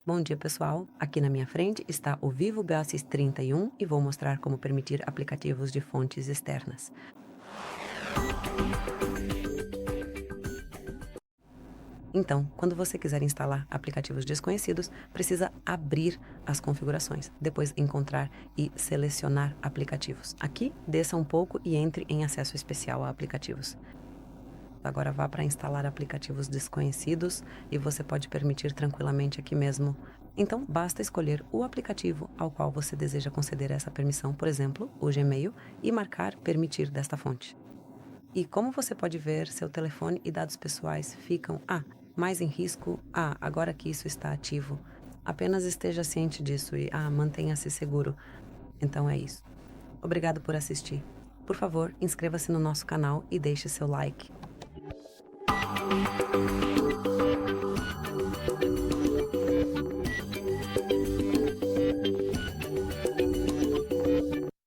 Bom dia, pessoal. Aqui na minha frente está o VIVO Y31 e vou mostrar como permitir aplicativos de fontes externas. Então, quando você quiser instalar aplicativos desconhecidos, precisa abrir as configurações, depois encontrar e selecionar aplicativos. Aqui, desça um pouco e entre em Acesso Especial a aplicativos. Agora vá para instalar aplicativos desconhecidos e você pode permitir tranquilamente aqui mesmo. Então, basta escolher o aplicativo ao qual você deseja conceder essa permissão, por exemplo, o Gmail, e marcar Permitir desta fonte. E como você pode ver, seu telefone e dados pessoais ficam mais em risco agora que isso está ativo. Apenas esteja ciente disso e mantenha-se seguro. Então é isso. Obrigado por assistir. Por favor, inscreva-se no nosso canal e deixe seu like.